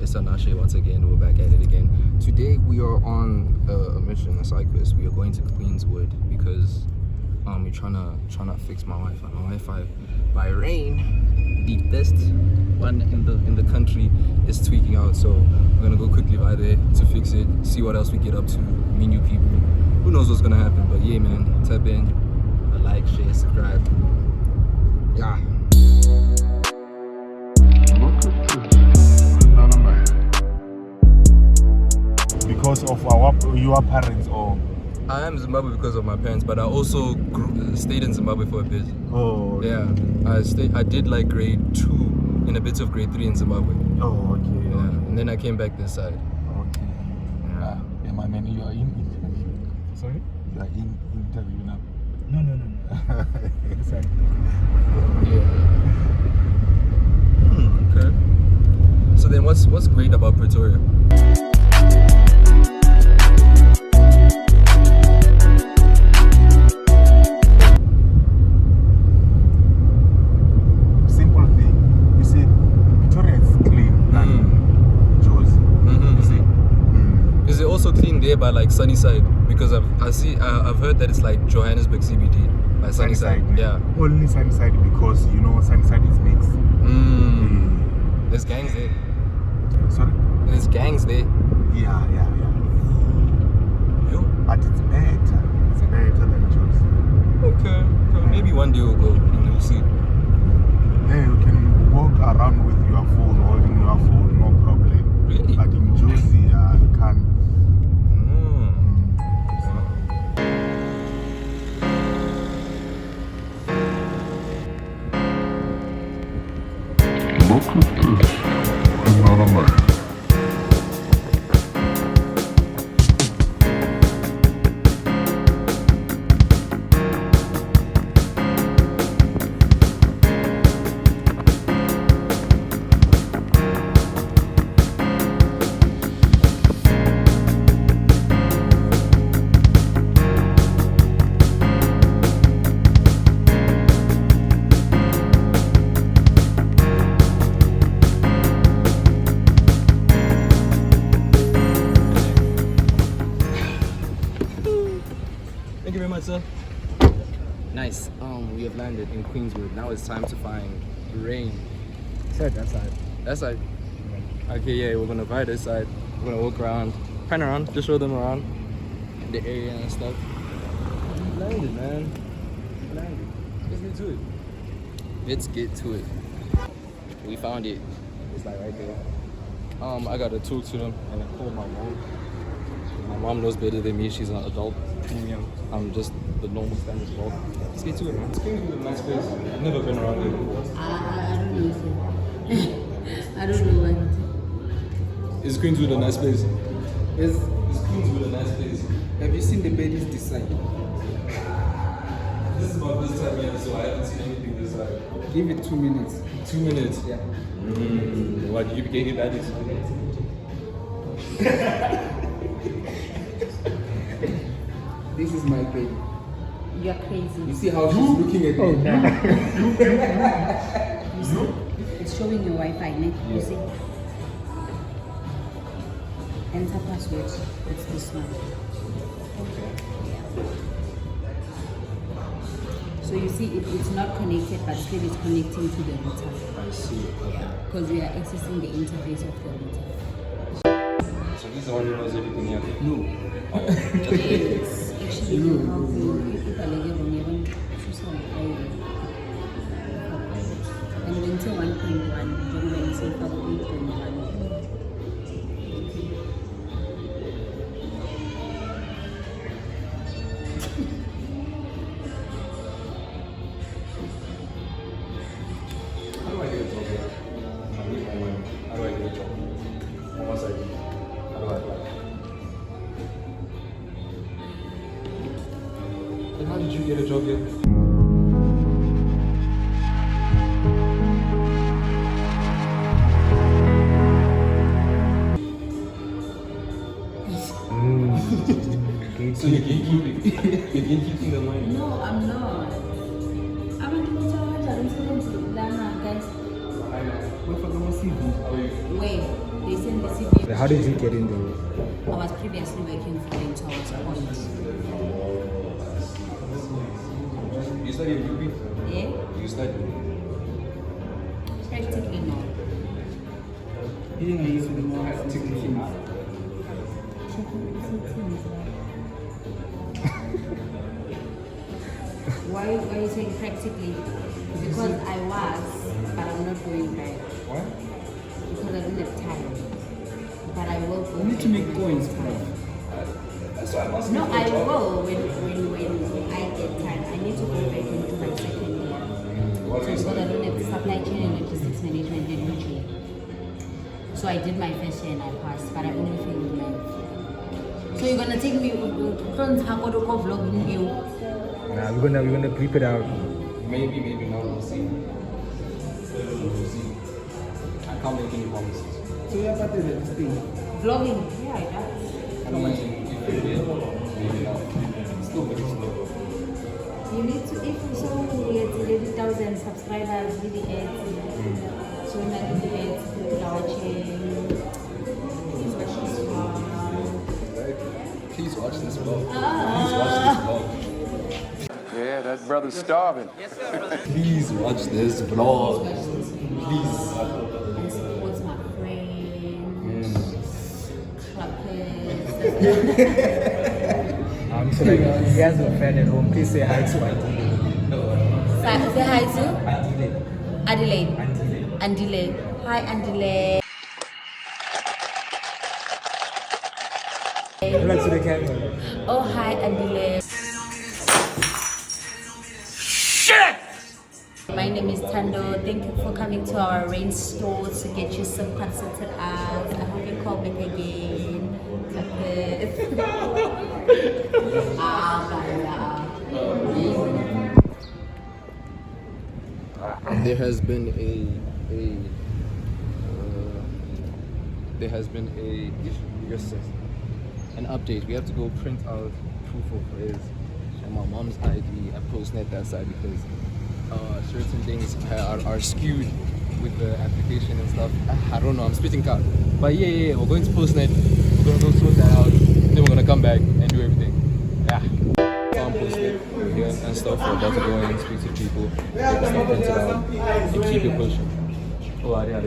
Mr. Nashe once again. We're back at it again. Today we are on a mission, a side quest. We are going to Queenswood because we're trying to fix my Wi-Fi. My Wi-Fi, by rain, the best one in the country, is tweaking out. So we're gonna go quickly by there to fix it. See what else we get up to. Meet new people. Who knows what's gonna happen? But yeah, man, tap in, like, share, subscribe. Yeah. Because of your parents, or I am Zimbabwe because of my parents, but I also stayed in Zimbabwe for a bit. oh okay. Yeah, I did like grade 2 and a bit of grade 3 in Zimbabwe. Oh okay. Yeah, Okay. and then I came back this side. Okay. Yeah, my man, you are in interview. Sorry? You are in interview now. No. This side. Yeah. Okay. So then, what's great about Pretoria? Simple thing. You see, Victoria is clean than Jozi. You see. Is it also clean there by like Sunnyside? Because I've heard that it's like Johannesburg CBD by Sunnyside. Yeah. Only Sunnyside because you know Sunnyside is mixed. There's gangs there. Sorry. There's gangs there. Yeah. Yo. But it's better. It's better than Jozi. Okay. Maybe one day we'll go and we'll see. There you can walk around with your phone, holding your phone, no problem. Really? But in Jozi, you can't. Look at this. Another man. Thank you very much, sir. Nice. We have landed in Queenswood. Now it's time to find rain. Said that side. That side. Okay, yeah, we're gonna buy this side. We're gonna walk around, pan around, just show them around the area and stuff. We landed, man. We landed. Let's get to it. Let's get to it. We found it. It's like right there. I gotta talk to them and I called my mom. My mom knows better than me. She's an adult. I'm just the normal standard adult. Let's get to it, man. It's Queenswood, a nice place. I've never been around here before. I don't know. I don't know what. Is Queenswood a nice place? Is Queenswood a nice place? Have you seen the babies this side? This is my first time here, so I haven't seen anything this side. Give it 2 minutes. 2 minutes? Yeah. What, you became it baddies? This is my baby. You're crazy. You see how she's looking at me? You see? It's showing your Wi-Fi, ne? You see? Enter password. It's this one. Okay. Yeah. So you see, it's not connected, but still it's connecting to the router. I see. Yeah. Because we are accessing the interface of the router. So he's the one who knows everything here? No. It's actually how you put a leg on your own. And then say 1.1, then when you say 8.1. How do I get a job here? I need my money. How do I get a job? On what side? How do I apply? And how did you get a job here? So you're gatekeeping the money? No, I'm not. I'm in the charge. I don't see them to the guys. Wait for the CV. Where? They send the CV. How did you get in there? I was previously working for them, so I was appointed. You studied UP? Yeah? You studied? Practically no. He didn't use the more practical things. Why are you saying practically? Because I was, but I'm not going back. What? Because I don't have time. But I will go. You need to make coins, bro. No, I will when I get time. I need to go back into my second year. Because I don't have supply chain and logistics management in UG. So I did my first year and I passed, but I only failed math. So you're gonna take me vlog you. Nah, we're gonna creep it out. Maybe not. We'll see. We'll see. I can't make any promises. So you're part of this thing. Vlogging, yeah, it does. I don't mind if you did, maybe not. Still very slow. You need to, if so, we get 30,000 subscribers, do the ads. So when I do the ads, people are watching. Please watch this vlog. Please watch this vlog. Yeah, that brother's starving. Please watch this vlog. Please. And supports my friends, clappers. So like, he has a friend at home. Please say hi to Andile. Say hi to Adelaide. Andile. Hi, Andile. Look to the camera. Oh, hi, Andile. My name is Tando. Thank you for coming to our rain store to get you some concerted ads. I hope you call back again. There has been an update. We have to go print out proof of his and my mom's ID and postnet that side because certain things are skewed with the application and stuff. I don't know, I'm spitting out. But yeah, we're going to postnet. We're gonna go sort that out. Then we're gonna come back and do everything. Yeah. Farm postnet here and stuff. We're about to go and speak to people, get the stuff printed out, and keep it pushing. Oh, yeah.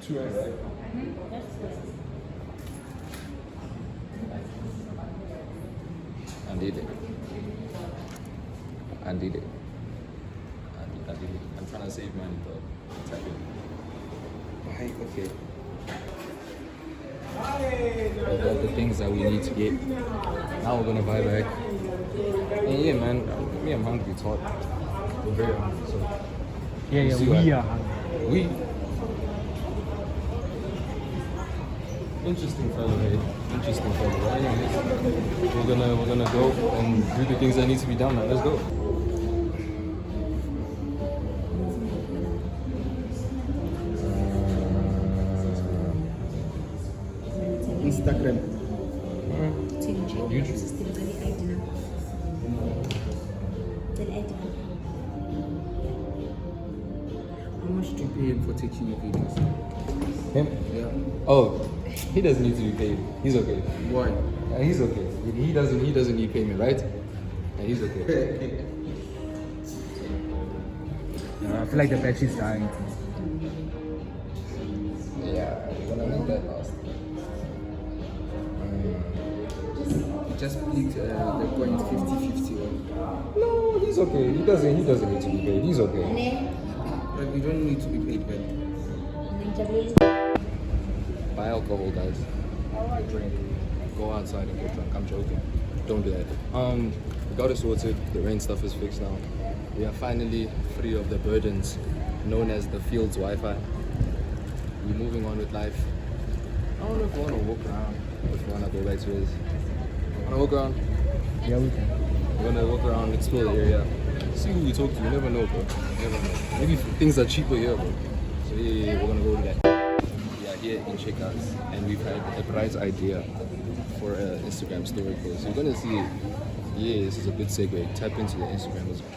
Two right? I did it. I'm trying to save money though. Type it. Right, okay. We got the things that we need to get. Now we're gonna buy back. And yeah, man, I'm hungry. It's hot. I'm very hungry. So Yeah, see we what- are hungry. we. Interesting fellow, hey. Interesting fellow. But anyways, we're gonna go and do the things that need to be done, man. Let's go. Instagram. How much do you pay him for taking your videos? Him? Yeah. Oh, he doesn't need to be paid. He's okay. Why? He's okay. He doesn't need payment, right? Yeah, he's okay. I feel like the battery's dying. Yeah, we're gonna make that last. Just split the point 50-50 one. No, he's okay. He doesn't need to be paid. He's okay. But you don't need to be paid back. Buy alcohol, guys. Drink. Go outside and get drunk. I'm joking. Don't do that. We got it sorted. The rain stuff is fixed now. We are finally free of the burdens known as the field's Wi-Fi. We're moving on with life. I don't know if we want to walk around. If we want to go back to his. Want to walk around? Yeah, we can. We're gonna walk around, explore the area, see who we talk to. You never know, bro. You never know. Maybe things are cheaper here, bro. So yeah, we're gonna go to that. We are here in Checkers, and we've had a bright idea for an Instagram story post. So you're gonna see it. Yeah, this is a good segue. Tap into the Instagram as well.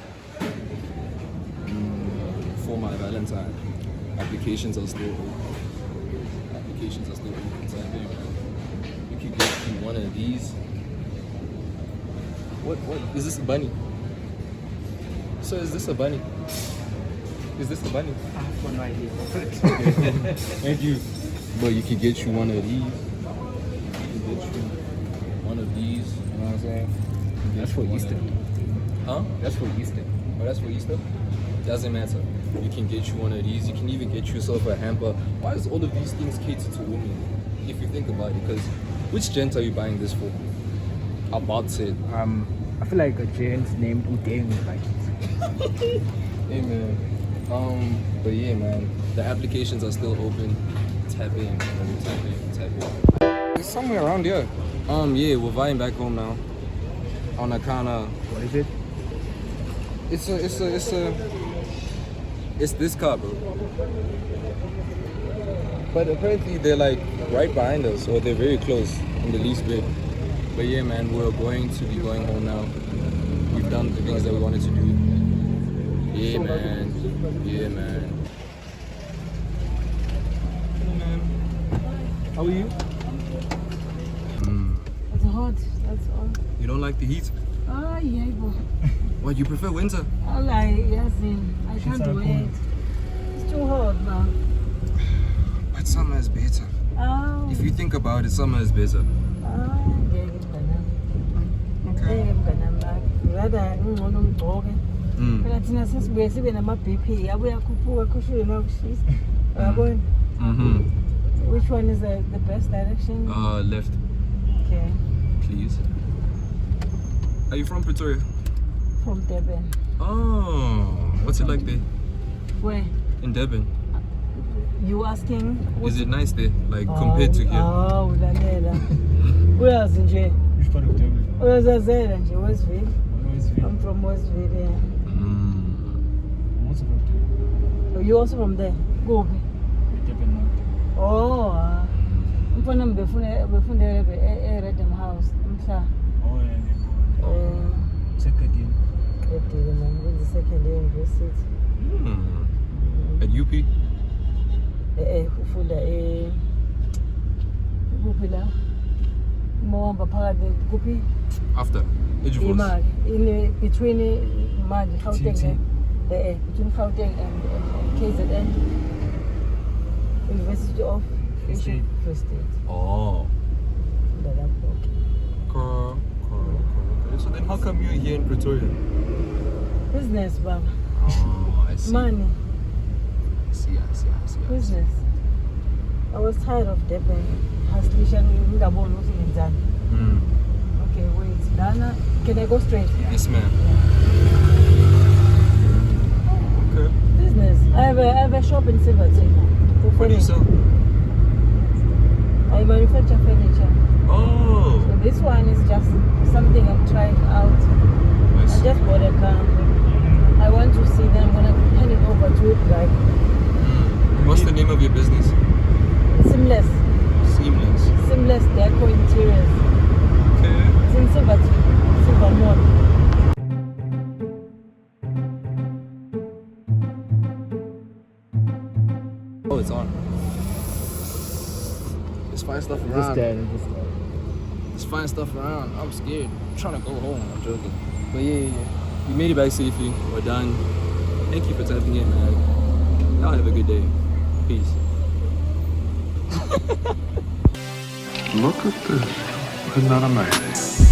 before my Valentine. Applications are still open. Applications are still open. So I think you could get one of these. What is this a bunny? So is this a bunny? Is this a bunny? I have no idea. Thank you. But you could get you one of these. You could get you one of these. You know what I'm saying? That's for Easter. Huh? That's for Easter. Oh, that's for Easter? Doesn't matter. You can get you one of these. You can even get yourself a hamper. Why is all of these things catered to women? If you think about it, because which gent are you buying this for? About it. I feel like a gent named Udeng would like it. Hey man. But yeah man, the applications are still open. Tap in. Tap in. It's somewhere around here. Yeah, we're flying back home now. On account of What is it? It's this car, bro. But apparently they're like right behind us, or they're very close in the least bit. But yeah, man, we're going to be going home now. We've done the things that we wanted to do. Yeah, man. Yeah, man. Hey, man. How are you? It's hot, that's all. You don't like the heat? Ah, yeah, but What, you prefer winter? I can't wait. It's too hot now. But summer is better. Ah, If you think about it, summer is better. ngeke mnganami. Okay. Ngeke mnganami la. Rather ngcono ngigcoke. Phela thina sesibuye sibe nama-BP, yabuya akhuphuka akhushule nakushisa. Uyabona? Which one is the best direction? Left, Okay. please. Are you from Pretoria? From Durban. Oh, what's it like there? Where? In Durban? You asking? Is it nice there, like compared to here? Ulalela. Uyazi nje. Which part of Durban? Uyazazela nje Westville. Westville. I'm from Westville, yeah. I'm also from Durban. Oh, you also from there? Kuphi? Durban North. Oh, mfana befundele e-Redham House, mhla. Oh, yeah. Second year. Edile man, kwenza second year university. At UP? Ufunda kuphi la? Mawamba phakathi kuphi? After? Edgeforce? Imali. Between Imali, Gauteng, TT. between Gauteng and KZN. University of Free State. Free State. Oh. Cool. Okay. So then how come you're here in Pretoria? Business, Baba. Oh, I see. Money. I see. Business. I was tired of Durban. Haslisha ngingaboni ukuthi ngenzani. Okay, wait. Dana, can I go straight? Yes, ma'am. Okay. Business. I have a shop in Silverton. What do you sell? I manufacture furniture. Oh. So this one is just something I'm trying out. I I see. just bought a car. I want to see, then I'm gonna hand it over to it like What's the name of your business? seamless deco interiors. Okay. It's in Silverton, Silver Mall. Oh, it's on. Let's find stuff Just around. there. Let's find stuff around. I'm scared. I'm trying to go home. I'm joking. But yeah. We made it back safely. We're done. Thank you for tapping in, man. Y'all have a good day. Peace. Look at this. Isn't that amazing?